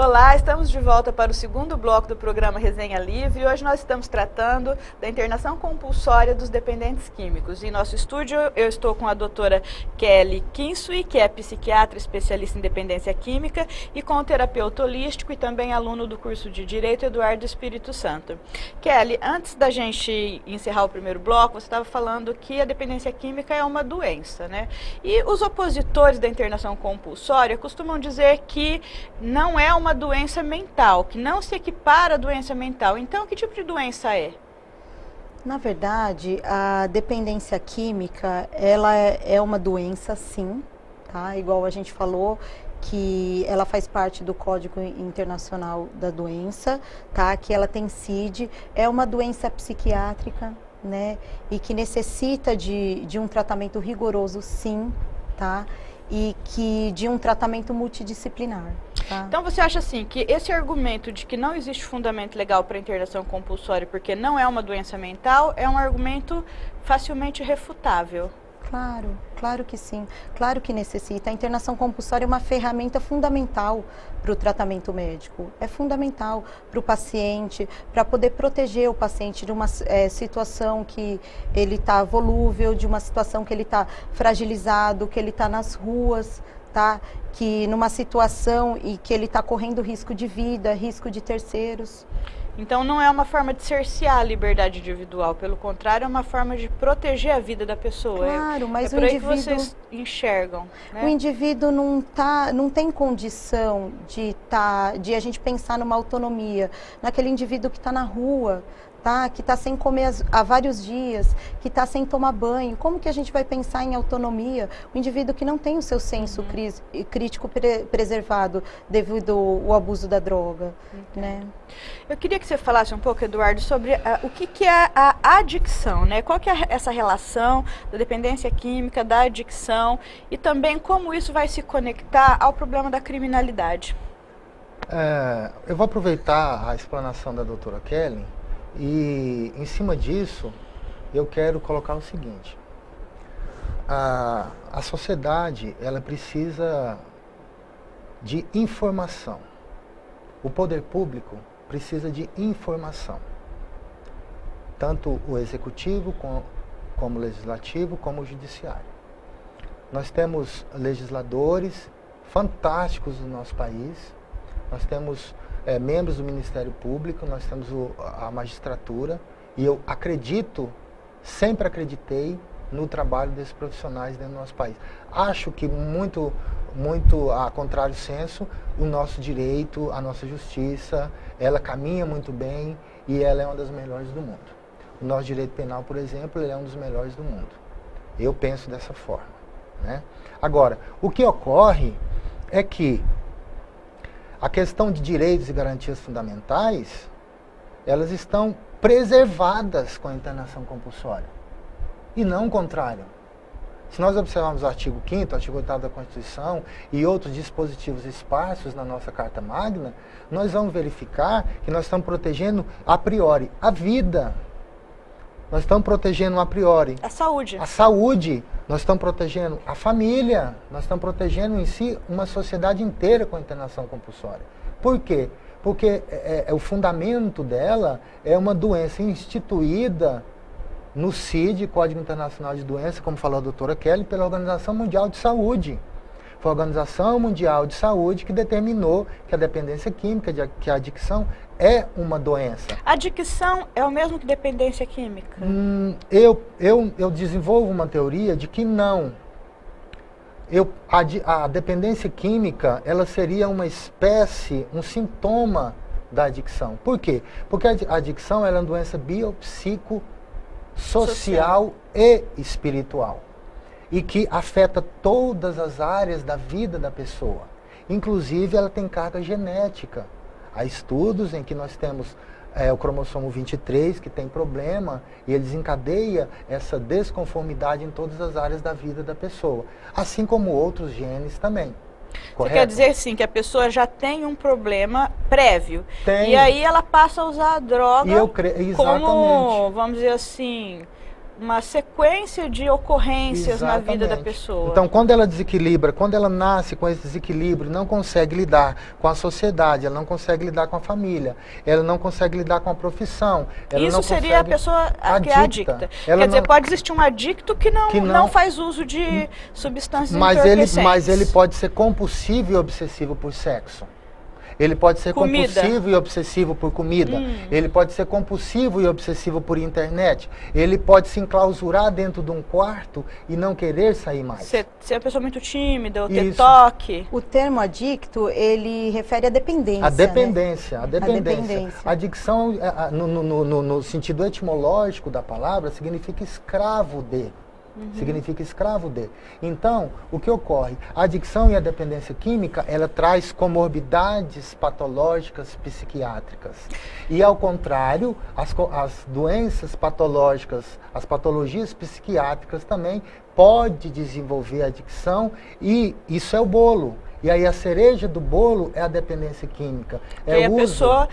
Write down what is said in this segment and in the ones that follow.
Olá, estamos de volta para o segundo bloco do programa Resenha Livre e hoje nós estamos tratando da internação compulsória dos dependentes químicos. Em nosso estúdio eu estou com a doutora Kelly Kinsui, que é psiquiatra especialista em dependência química, e com o terapeuta holístico e também aluno do curso de Direito Eduardo Espírito Santo. Kelly, antes da gente encerrar o primeiro bloco, você estava falando que a dependência química é uma doença, né? E os opositores da internação compulsória costumam dizer que não é uma doença mental, que não se equipara à doença mental. Então, que tipo de doença é? Na verdade, a dependência química, ela é uma doença, sim, tá? Igual a gente falou, que ela faz parte do Código Internacional da Doença, tá? Que ela tem CID, é uma doença psiquiátrica, né? E que necessita de um tratamento rigoroso, sim, tá? E que de um tratamento multidisciplinar. Tá? Então você acha assim que esse argumento de que não existe fundamento legal para internação compulsória porque não é uma doença mental é um argumento facilmente refutável? Claro, claro que sim, claro que necessita. A internação compulsória é uma ferramenta fundamental para o tratamento médico, é fundamental para o paciente, para poder proteger o paciente de uma situação que ele está volúvel, de uma situação que ele está fragilizado, que ele está nas ruas, tá? Que numa situação e que ele está correndo risco de vida, risco de terceiros. Então não é uma forma de cercear a liberdade individual, pelo contrário, é uma forma de proteger a vida da pessoa. Claro, mas é o por aí indivíduo, que vocês enxergam, né? O indivíduo não tem condição de a gente pensar numa autonomia, naquele indivíduo que está na rua, tá? Que está sem comer há vários dias, que está sem tomar banho. Como que a gente vai pensar em autonomia? O indivíduo que não tem o seu senso crítico preservado devido ao abuso da droga, né? Eu queria que você falasse um pouco, Eduardo, sobre o que é a adicção, né? Qual que é essa relação da dependência química, da adicção e também como isso vai se conectar ao problema da criminalidade. Eu vou aproveitar a explanação da doutora Kelly e, em cima disso, eu quero colocar o seguinte. A sociedade, ela precisa de informação. O poder público precisa de informação. Tanto o executivo, como o legislativo, como o judiciário. Nós temos legisladores fantásticos no nosso país. Nós temos membros do Ministério Público, nós temos a magistratura, e eu acredito, sempre acreditei no trabalho desses profissionais dentro do nosso país. Acho que muito a contrário senso, o nosso direito, a nossa justiça, ela caminha muito bem e ela é uma das melhores do mundo. O nosso direito penal, por exemplo, ele é um dos melhores do mundo. Eu penso dessa forma, né? Agora, o que ocorre é que a questão de direitos e garantias fundamentais, elas estão preservadas com a internação compulsória, e não o contrário. Se nós observarmos o artigo 5º, o artigo 8º da Constituição e outros dispositivos esparsos na nossa Carta Magna, nós vamos verificar que nós estamos protegendo a priori a vida. Nós estamos protegendo a priori a saúde. A saúde, nós estamos protegendo a família, nós estamos protegendo em si uma sociedade inteira com a internação compulsória. Por quê? Porque o fundamento dela é uma doença instituída no CID, Código Internacional de Doença, como falou a doutora Kelly, pela Organização Mundial de Saúde. Foi a Organização Mundial de Saúde que determinou que a dependência química, que a adicção é uma doença. Adicção é o mesmo que dependência química? Eu desenvolvo uma teoria de que não. A dependência química, ela seria uma espécie, um sintoma da adicção. Por quê? Porque a adicção ela é uma doença biopsicossocial e espiritual. E que afeta todas as áreas da vida da pessoa. Inclusive, ela tem carga genética. Há estudos em que nós temos o cromossomo 23, que tem problema, e ele desencadeia essa desconformidade em todas as áreas da vida da pessoa. Assim como outros genes também. Você quer dizer, sim, que a pessoa já tem um problema prévio. Tem. E aí ela passa a usar a droga Exatamente. como, vamos dizer assim, uma sequência de ocorrências na vida da pessoa. Então, quando ela desequilibra, quando ela nasce com esse desequilíbrio, não consegue lidar com a sociedade, ela não consegue lidar com a família, ela não consegue lidar com a profissão. Ela Isso não seria a pessoa que é adicta. Quer dizer, pode existir um adicto que não faz uso de substâncias entorpecentes. Mas ele pode ser compulsivo e obsessivo por sexo. Ele pode ser compulsivo e obsessivo por comida. Ele pode ser compulsivo e obsessivo por internet. Ele pode se enclausurar dentro de um quarto e não querer sair mais. Ser uma pessoa muito tímida, ou ter toque. O termo adicto, ele refere à dependência. A dependência, né? a dependência. A adicção, no sentido etimológico da palavra, significa escravo de. Significa escravo de. Então, o que ocorre? A adicção e a dependência química, ela traz comorbidades patológicas psiquiátricas. E, ao contrário, as doenças patológicas, as patologias psiquiátricas também pode desenvolver adicção, e isso é o bolo. E aí a cereja do bolo é a dependência química. E aí a pessoa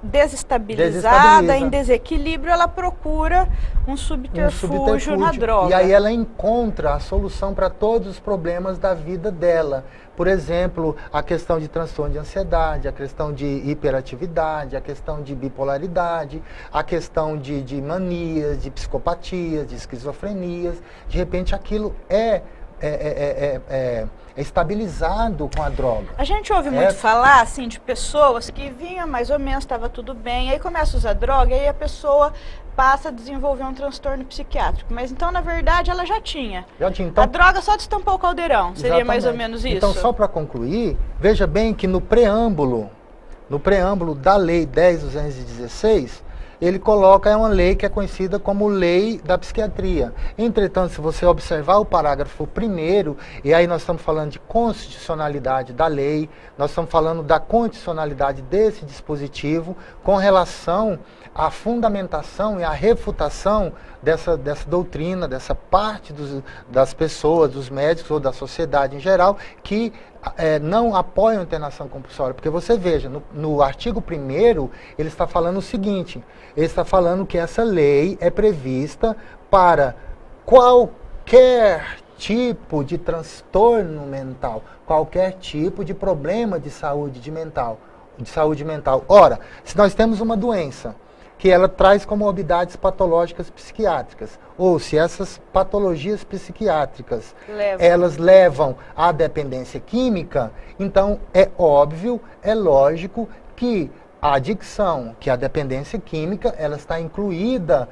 desestabilizada, em desequilíbrio, ela procura um subterfúgio na droga. E aí ela encontra a solução para todos os problemas da vida dela. Por exemplo, a questão de transtorno de ansiedade, a questão de hiperatividade, a questão de bipolaridade, a questão de manias, de psicopatias, de esquizofrenias. De repente aquilo é estabilizado com a droga. A gente ouve muito falar, assim, de pessoas que vinham mais ou menos, estava tudo bem, aí começa a usar droga, e aí a pessoa passa a desenvolver um transtorno psiquiátrico. Mas então, na verdade, ela já tinha. Então, a droga só destampou o caldeirão, seria mais ou menos isso? Então, só para concluir, veja bem que no preâmbulo da Lei 10.216, ele coloca, é uma lei que é conhecida como Lei da Psiquiatria. Entretanto, se você observar o parágrafo 1º, e aí nós estamos falando de constitucionalidade da lei, nós estamos falando da condicionalidade desse dispositivo com relação à fundamentação e à refutação dessa doutrina, dessa parte das pessoas, dos médicos ou da sociedade em geral, que não apoiam a internação compulsória. Porque você veja, no artigo 1º, ele está falando o seguinte, ele está falando que essa lei é prevista para qualquer tipo de transtorno mental, qualquer tipo de problema de saúde mental. Ora, se nós temos uma doença que ela traz comorbidades patológicas psiquiátricas, ou se essas patologias psiquiátricas elas levam à dependência química, então é óbvio, é lógico que a adicção, que a dependência química, ela está incluída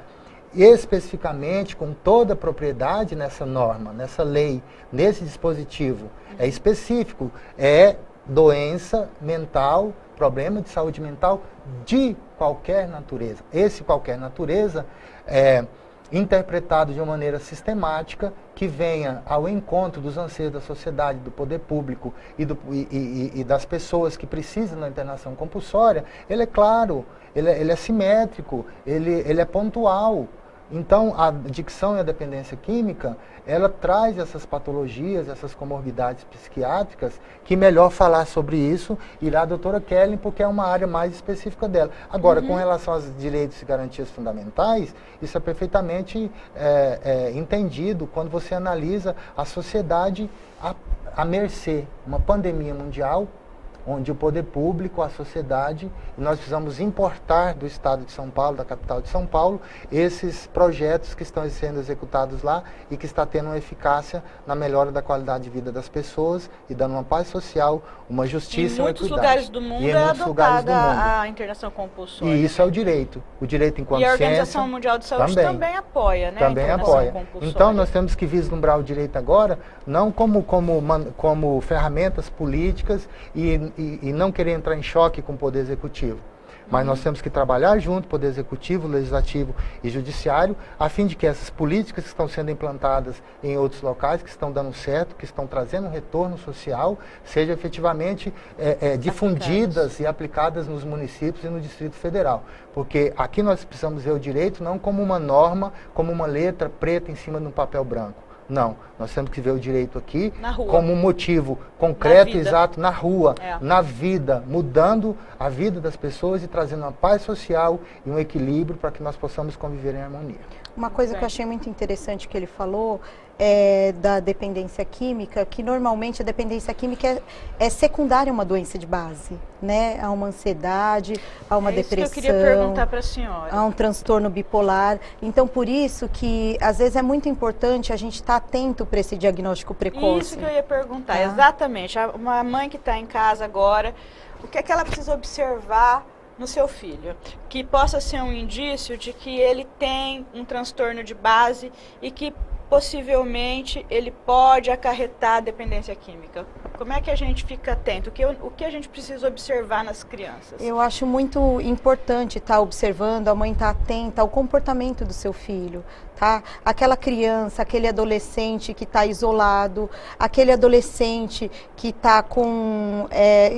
especificamente, com toda a propriedade nessa norma, nessa lei, nesse dispositivo. É específico, é doença mental, problema de saúde mental de qualquer natureza. Esse qualquer natureza é interpretado de uma maneira sistemática que venha ao encontro dos anseios da sociedade, do poder público e das pessoas que precisam da internação compulsória. Ele é claro, ele é simétrico, ele é pontual. Então, a adicção e a dependência química, ela traz essas patologias, essas comorbidades psiquiátricas, que melhor falar sobre isso irá a doutora Kelly, porque é uma área mais específica dela. Agora, com relação aos direitos e garantias fundamentais, isso é perfeitamente entendido quando você analisa a sociedade à mercê, uma pandemia mundial, onde o poder público, a sociedade, nós precisamos importar do estado de São Paulo, da capital de São Paulo, esses projetos que estão sendo executados lá e que está tendo uma eficácia na melhora da qualidade de vida das pessoas e dando uma paz social, uma justiça e uma equidade. Em muitos lugares do mundo é adotada a internação compulsória. E isso é o direito enquanto ciência. E a Organização Mundial de Saúde também apoia, né? Também apoia. Então nós temos que vislumbrar o direito agora, não como ferramentas políticas e não querer entrar em choque com o Poder Executivo. Mas nós temos que trabalhar junto, Poder Executivo, Legislativo e Judiciário, a fim de que essas políticas que estão sendo implantadas em outros locais, que estão dando certo, que estão trazendo um retorno social, sejam efetivamente difundidas e aplicadas nos municípios e no Distrito Federal. Porque aqui nós precisamos ver o direito não como uma norma, como uma letra preta em cima de um papel branco. Não, nós temos que ver o direito aqui como um motivo concreto, exato, na rua, na vida, mudando a vida das pessoas e trazendo uma paz social e um equilíbrio para que nós possamos conviver em harmonia. Uma coisa que eu achei muito interessante que ele falou da dependência química, que normalmente a dependência química é secundária a uma doença de base, né? A uma ansiedade, a uma depressão. Isso que eu queria perguntar para a senhora. A um transtorno bipolar. Então, por isso que às vezes é muito importante a gente estar atento para esse diagnóstico precoce. Isso que eu ia perguntar, tá? Exatamente. Uma mãe que está em casa agora, o que é que ela precisa observar no seu filho, que possa ser um indício de que ele tem um transtorno de base e que possivelmente ele pode acarretar dependência química. Como é que a gente fica atento? O que a gente precisa observar nas crianças? Eu acho muito importante estar observando, a mãe estar atenta ao comportamento do seu filho, tá? Aquela criança, aquele adolescente que está isolado, aquele adolescente que está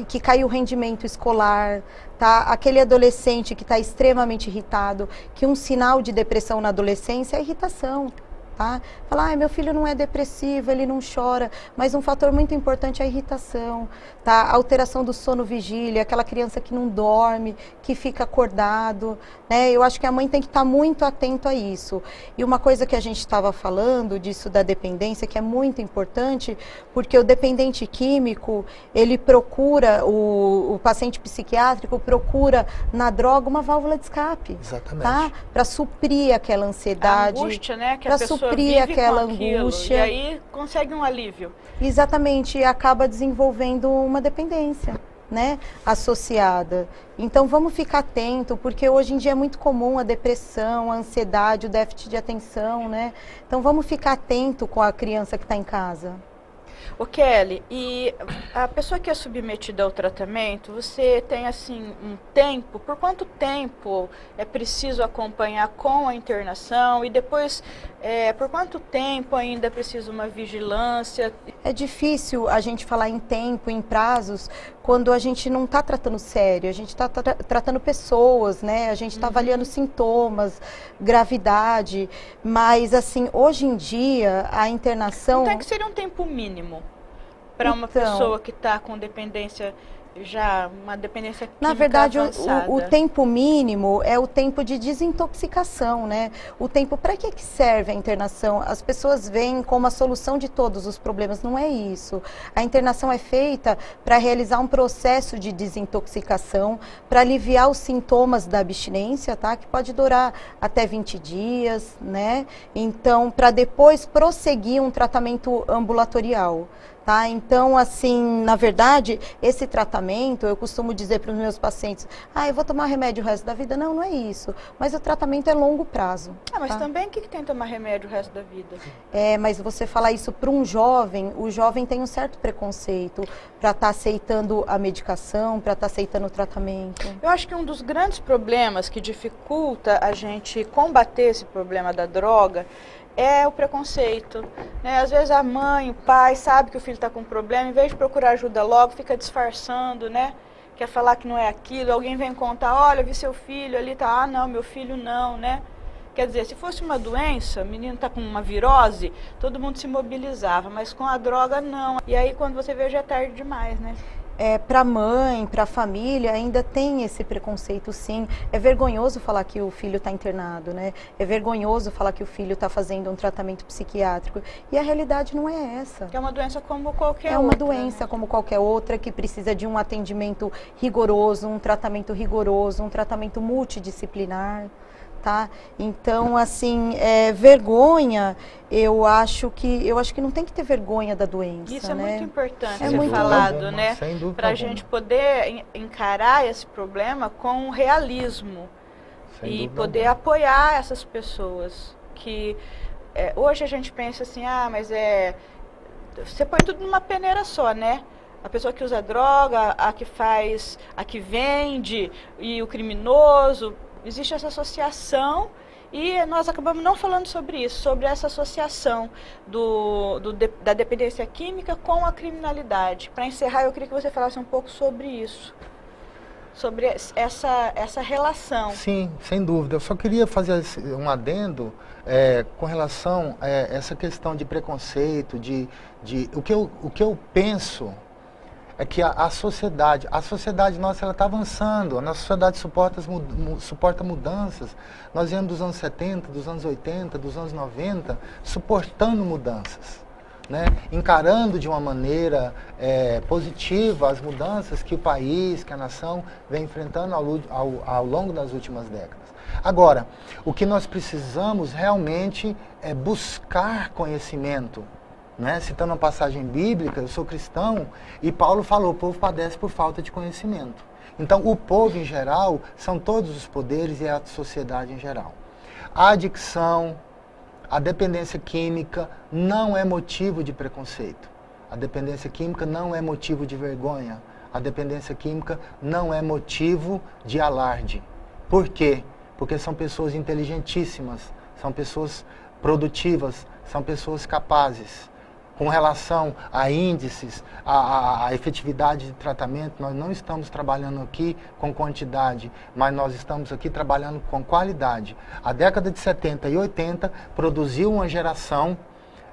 que caiu o rendimento escolar, tá? Aquele adolescente que está extremamente irritado, que um sinal de depressão na adolescência é irritação. Tá? Falar, meu filho não é depressivo, ele não chora, mas um fator muito importante é a irritação, tá? A alteração do sono vigília, aquela criança que não dorme, que fica acordado, né? Eu acho que a mãe tem que estar muito atento a isso. E uma coisa que a gente estava falando disso da dependência, que é muito importante, porque o dependente químico, ele procura, o paciente psiquiátrico procura na droga uma válvula de escape. Exatamente. Tá? Para suprir aquela ansiedade. A angústia, né? Que a pessoa suprir vive aquela com aquilo, angústia. E aí consegue um alívio. Exatamente, e acaba desenvolvendo uma dependência, né, associada. Então vamos ficar atento, porque hoje em dia é muito comum a depressão, a ansiedade, o déficit de atenção, né? Então vamos ficar atento com a criança que está em casa. Ô Kelly, e a pessoa que é submetida ao tratamento, você tem assim um tempo, por quanto tempo é preciso acompanhar com a internação e depois por quanto tempo ainda é preciso uma vigilância? É difícil a gente falar em tempo, em prazos, quando a gente não está tratando sério, a gente está tratando pessoas, né? A gente está avaliando sintomas, gravidade, mas assim, hoje em dia a internação... Então é que seria um tempo mínimo para uma pessoa que está com dependência, já uma dependência química na verdade, avançada? O tempo mínimo é o tempo de desintoxicação, né? O tempo, para que serve a internação? As pessoas veem como a solução de todos os problemas, não é isso. A internação é feita para realizar um processo de desintoxicação, para aliviar os sintomas da abstinência, tá? Que pode durar até 20 dias, né? Então, para depois prosseguir um tratamento ambulatorial. Tá? Então, assim, na verdade, esse tratamento, eu costumo dizer para os meus pacientes, eu vou tomar remédio o resto da vida. Não, não é isso. Mas o tratamento é longo prazo. Mas tá? também o que tem que tomar remédio o resto da vida? Mas você falar isso para um jovem, o jovem tem um certo preconceito para estar aceitando a medicação, para estar aceitando o tratamento. Eu acho que um dos grandes problemas que dificulta a gente combater esse problema da droga é o preconceito, né? Às vezes a mãe, o pai sabe que o filho está com um problema, em vez de procurar ajuda logo, fica disfarçando, né? Quer falar que não é aquilo, alguém vem contar, olha, eu vi seu filho ali, tá, não, meu filho não, né? Quer dizer, se fosse uma doença, o menino está com uma virose, todo mundo se mobilizava, mas com a droga não. E aí quando você vê já é tarde demais, né? Para a mãe, para a família, ainda tem esse preconceito, sim. É vergonhoso falar que o filho está internado, né? É vergonhoso falar que o filho está fazendo um tratamento psiquiátrico. E a realidade não é essa. Que é uma doença como qualquer outra. É uma doença, né? Como qualquer outra, que precisa de um atendimento rigoroso, um tratamento rigoroso, um tratamento multidisciplinar. Tá? Então, assim, vergonha, eu acho que não tem que ter vergonha da doença. Isso é né? muito importante é ser muito falado, né? Para a gente poder encarar esse problema com realismo e poder apoiar essas pessoas que hoje a gente pensa assim, mas você põe tudo numa peneira só, né? A pessoa que usa droga, a que vende e o criminoso. Existe essa associação e nós acabamos não falando sobre isso, sobre essa associação da dependência química com a criminalidade. Para encerrar, eu queria que você falasse um pouco sobre isso, sobre essa relação. Sim, sem dúvida. Eu só queria fazer um adendo com relação a essa questão de preconceito, o que eu penso é que a sociedade nossa, ela está avançando, a nossa sociedade suporta mudanças. Nós viemos dos anos 70, dos anos 80, dos anos 90, suportando mudanças, né? Encarando de uma maneira positiva as mudanças que o país, que a nação vem enfrentando ao longo das últimas décadas. Agora, o que nós precisamos realmente é buscar conhecimento. Né? Citando uma passagem bíblica, eu sou cristão, e Paulo falou, o povo padece por falta de conhecimento. Então, o povo em geral, são todos os poderes e a sociedade em geral. A adicção, a dependência química não é motivo de preconceito. A dependência química não é motivo de vergonha. A dependência química não é motivo de alarde. Por quê? Porque são pessoas inteligentíssimas, são pessoas produtivas, são pessoas capazes. Com relação a índices, a efetividade de tratamento, nós não estamos trabalhando aqui com quantidade, mas nós estamos aqui trabalhando com qualidade. A década de 70 e 80 produziu uma geração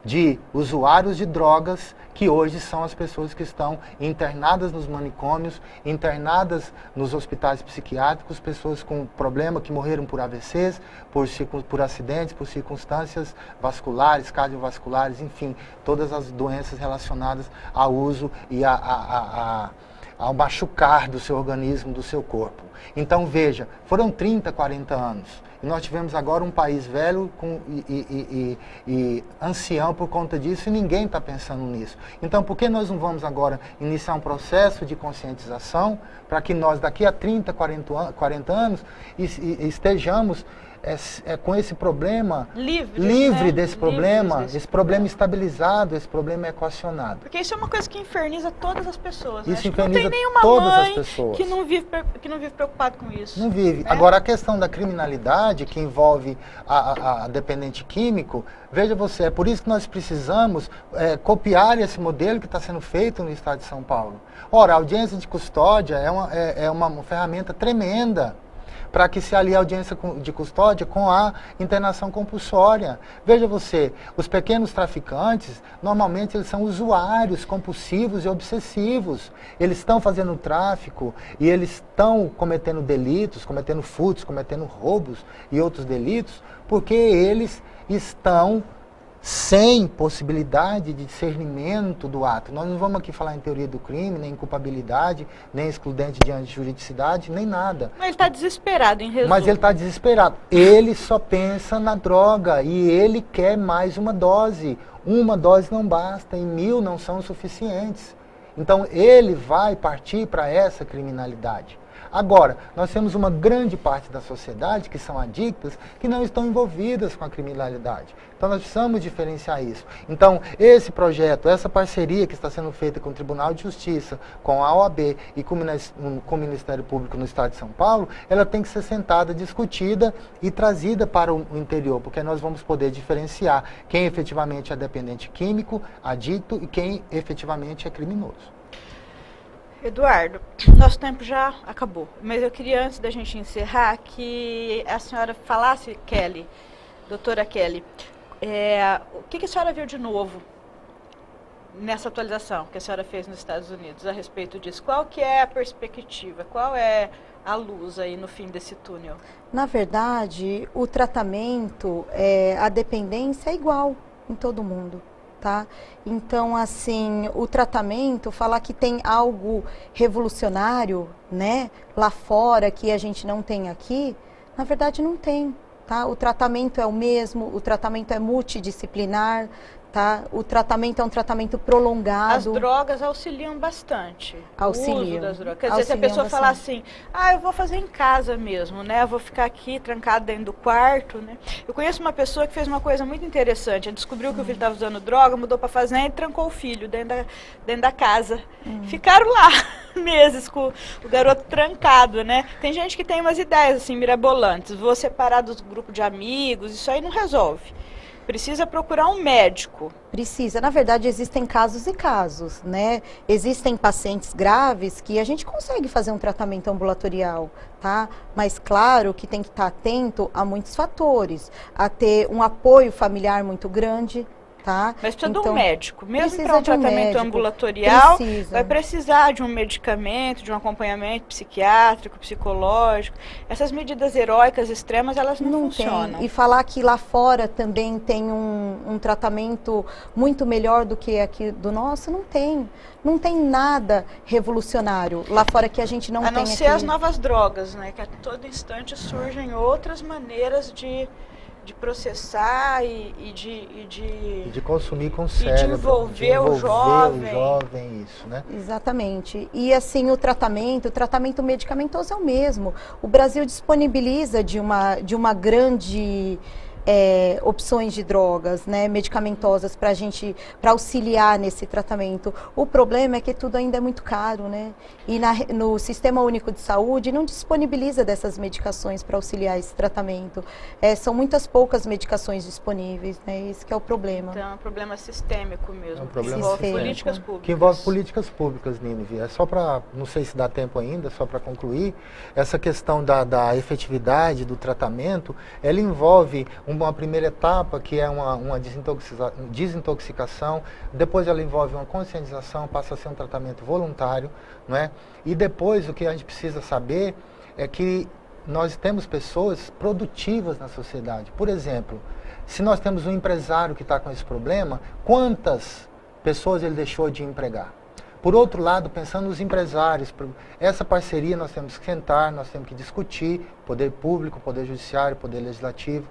de usuários de drogas que hoje são as pessoas que estão internadas nos manicômios, internadas nos hospitais psiquiátricos, pessoas com problema que morreram por AVCs, por acidentes, por circunstâncias vasculares, cardiovasculares, enfim, todas as doenças relacionadas ao uso e ao machucar do seu organismo, do seu corpo. Então veja, foram 30, 40 anos. E nós tivemos agora um país velho e ancião por conta disso, e ninguém está pensando nisso. Então, por que nós não vamos agora iniciar um processo de conscientização para que nós, daqui a 30, 40 anos, estejamos com esse problema livre, né? Desse problema, esse problema estabilizado, esse problema equacionado. Porque isso é uma coisa que inferniza todas as pessoas. Isso né? inferniza não tem nenhuma todas mãe as pessoas. Que não vive preocupado com isso. Não vive. Né? Agora, a questão da criminalidade que envolve a dependente químico, veja você, é por isso que nós precisamos copiar esse modelo que está sendo feito no estado de São Paulo. Ora, a audiência de custódia é uma ferramenta tremenda para que se alie a audiência de custódia com a internação compulsória. Veja você, os pequenos traficantes, normalmente eles são usuários compulsivos e obsessivos. Eles estão fazendo tráfico e eles estão cometendo delitos, cometendo furtos, cometendo roubos e outros delitos, porque eles estão sem possibilidade de discernimento do ato. Nós não vamos aqui falar em teoria do crime, nem em culpabilidade, nem excludente diante de juridicidade, nem nada. Mas ele está desesperado, em resumo. Mas ele está desesperado. Ele só pensa na droga e ele quer mais uma dose. Uma dose não basta, e 1000 não são suficientes. Então ele vai partir para essa criminalidade. Agora, nós temos uma grande parte da sociedade que são adictas, que não estão envolvidas com a criminalidade. Então nós precisamos diferenciar isso. Então esse projeto, essa parceria que está sendo feita com o Tribunal de Justiça, com a OAB e com o Ministério Público no Estado de São Paulo, ela tem que ser sentada, discutida e trazida para o interior, porque nós vamos poder diferenciar quem efetivamente é dependente químico, adicto e quem efetivamente é criminoso. Eduardo, nosso tempo já acabou, mas eu queria, antes da gente encerrar, que a senhora falasse, Kelly, doutora Kelly, o que a senhora viu de novo nessa atualização que a senhora fez nos Estados Unidos a respeito disso? Qual que é a perspectiva, qual é a luz aí no fim desse túnel? Na verdade, o tratamento, a dependência é igual em todo mundo. Tá? Então, assim, o tratamento, falar que tem algo revolucionário, né, lá fora que a gente não tem aqui, na verdade não tem, tá? O tratamento é o mesmo, o tratamento é multidisciplinar, tá? O tratamento é um tratamento prolongado. As drogas auxiliam bastante. Auxiliam. O uso das drogas. Quer dizer, se a pessoa falar assim, eu vou fazer em casa mesmo, né? Eu vou ficar aqui trancado dentro do quarto, né? Eu conheço uma pessoa que fez uma coisa muito interessante. Ela descobriu que o filho estava usando droga, mudou para fazenda e trancou o filho dentro da casa. Ficaram lá meses com o garoto trancado, né? Tem gente que tem umas ideias assim mirabolantes. Vou separar dos grupos de amigos, isso aí não resolve. Precisa procurar um médico. Precisa. Na verdade, existem casos e casos, né? Existem pacientes graves que a gente consegue fazer um tratamento ambulatorial, tá? Mas claro que tem que estar atento a muitos fatores. A ter um apoio familiar muito grande, Tá? Mas precisa então, de um médico, mesmo precisa para um de um tratamento médico, ambulatorial, precisa. vai precisar de um medicamento, de um acompanhamento psiquiátrico, psicológico. Essas medidas heróicas extremas, elas não funcionam. Tem. E falar que lá fora também tem um tratamento muito melhor do que aqui do nosso, não tem. Não tem nada revolucionário lá fora que a gente não tem aqui. A não ser as novas drogas, né? Que a todo instante surgem outras maneiras de processar e de consumir com o cérebro, de envolver o jovem, isso, né? Exatamente. E assim, o tratamento medicamentoso é o mesmo. O Brasil disponibiliza de uma grande opções de drogas, né, medicamentosas para auxiliar nesse tratamento. O problema é que tudo ainda é muito caro, né? E no Sistema Único de Saúde não disponibiliza dessas medicações para auxiliar esse tratamento. São muitas poucas medicações disponíveis, né? Esse que é o problema. Então é um problema sistêmico mesmo, é um problema que envolve sistêmico. políticas públicas. Que envolve políticas públicas, Nínive. É só para, não sei se dá tempo ainda, só para concluir, essa questão da efetividade do tratamento, ela envolve uma primeira etapa, que é uma desintoxicação, depois ela envolve uma conscientização, passa a ser um tratamento voluntário, não é? E depois o que a gente precisa saber é que nós temos pessoas produtivas na sociedade. Por exemplo, se nós temos um empresário que está com esse problema, quantas pessoas ele deixou de empregar? Por outro lado, pensando nos empresários, essa parceria nós temos que sentar, nós temos que discutir, poder público, poder judiciário, poder legislativo,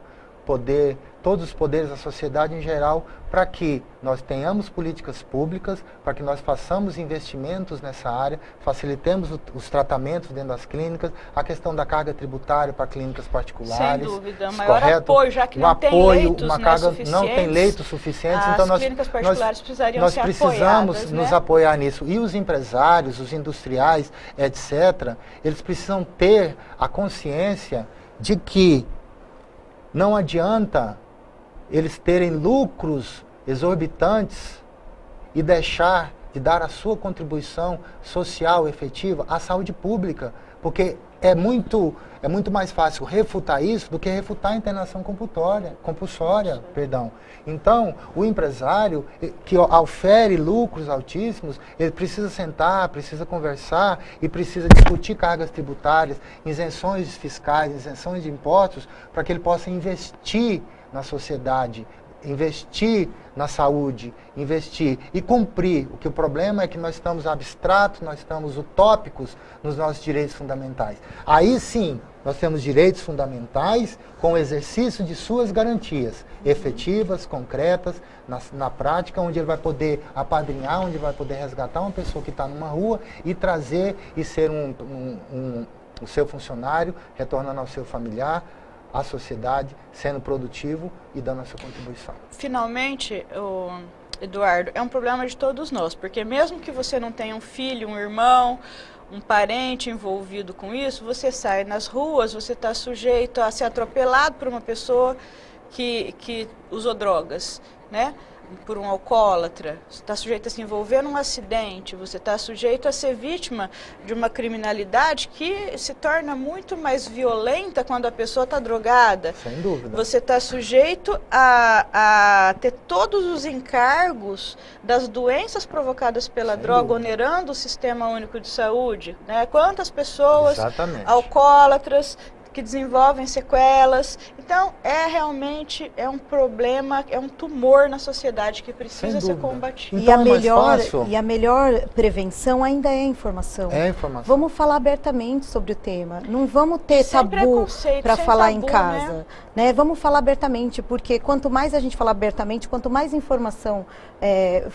todos os poderes da sociedade em geral, para que nós tenhamos políticas públicas, para que nós façamos investimentos nessa área, facilitemos os tratamentos dentro das clínicas, a questão da carga tributária para clínicas particulares. Sem dúvida, maior apoio, já que não tem leitos, uma carga, não tem leitos suficientes, então as clínicas particulares precisariam ser precisamos apoiadas, nos né? apoiar nisso. E os empresários, os industriais, etc., eles precisam ter a consciência de que não adianta eles terem lucros exorbitantes e deixar de dar a sua contribuição social efetiva à saúde pública, porque é muito mais fácil refutar isso do que refutar a internação compulsória. Então, o empresário que ofere lucros altíssimos, ele precisa sentar, precisa conversar e precisa discutir cargas tributárias, isenções fiscais, isenções de impostos, para que ele possa investir na sociedade, investir na saúde, investir e cumprir. O problema é que nós estamos abstratos, nós estamos utópicos nos nossos direitos fundamentais. Aí sim, nós temos direitos fundamentais com o exercício de suas garantias efetivas, concretas, na prática, onde ele vai poder apadrinhar, onde ele vai poder resgatar uma pessoa que está numa rua e trazer e ser o seu funcionário, retornando ao seu familiar, à sociedade, sendo produtivo e dando a sua contribuição. Finalmente, Eduardo, é um problema de todos nós, porque mesmo que você não tenha um filho, um irmão, um parente envolvido com isso, você sai nas ruas, você está sujeito a ser atropelado por uma pessoa que usou drogas, né? Por um alcoólatra, você está sujeito a se envolver num acidente, você está sujeito a ser vítima de uma criminalidade que se torna muito mais violenta quando a pessoa está drogada. Sem dúvida. Você está sujeito a ter todos os encargos das doenças provocadas pela droga, onerando o Sistema Único de Saúde, né? Quantas pessoas alcoólatras que desenvolvem sequelas. Então, realmente um problema, é um tumor na sociedade que precisa ser combatido. Então, e a melhor prevenção ainda é a informação. É a informação. Vamos falar abertamente sobre o tema. Não vamos ter tabu para falar em casa. Né? Vamos falar abertamente, porque quanto mais a gente falar abertamente, quanto mais informação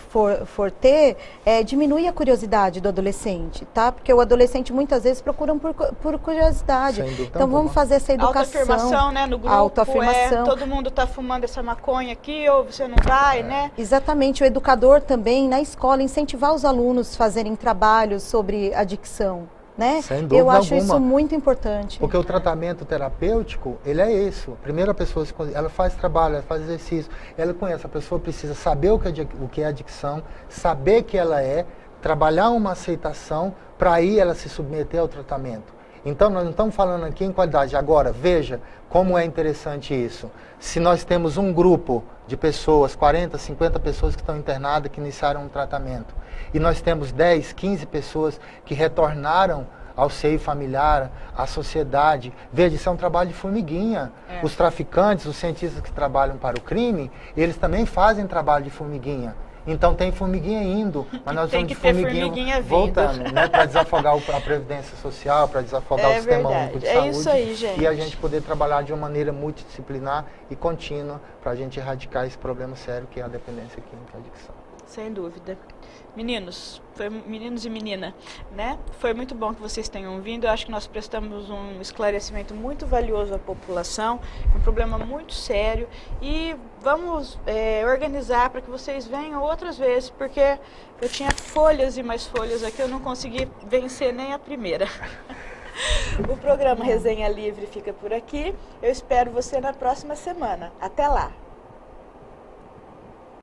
for ter, diminui a curiosidade do adolescente, tá? Porque o adolescente muitas vezes procura por curiosidade. Então vamos fazer essa educação. Autoafirmação, né? No grupo, autoafirmação. Todo mundo está fumando essa maconha aqui, ou você não vai, né? Exatamente. O educador também, na escola, incentivar os alunos a fazerem trabalhos sobre adicção. Né? Sem dúvida Eu acho alguma. isso muito importante. Porque o tratamento terapêutico, ele é isso. A primeira pessoa, ela faz trabalho, ela faz exercício, ela conhece, a pessoa precisa saber o que é adicção, saber que ela trabalhar uma aceitação, para aí ela se submeter ao tratamento. Então, nós não estamos falando aqui em qualidade. Agora, veja como é interessante isso. Se nós temos um grupo de pessoas, 40, 50 pessoas que estão internadas, que iniciaram um tratamento, e nós temos 10, 15 pessoas que retornaram ao seio familiar, à sociedade. Veja, isso é um trabalho de formiguinha. Os traficantes, os cientistas que trabalham para o crime, eles também fazem trabalho de formiguinha. Então tem formiguinha indo, mas nós vamos de formiguinha voltando, né, para desafogar a Previdência Social, para desafogar o Sistema Único de Saúde. Isso aí, gente. E a gente poder trabalhar de uma maneira multidisciplinar e contínua para a gente erradicar esse problema sério que é a dependência química e a adicção. Sem dúvida. Meninos e menina, né? Foi muito bom que vocês tenham vindo. Eu acho que nós prestamos um esclarecimento muito valioso à população, um problema muito sério, e vamos organizar para que vocês venham outras vezes, porque eu tinha folhas e mais folhas aqui, eu não consegui vencer nem a primeira. O programa Resenha Livre fica por aqui. Eu espero você na próxima semana. Até lá!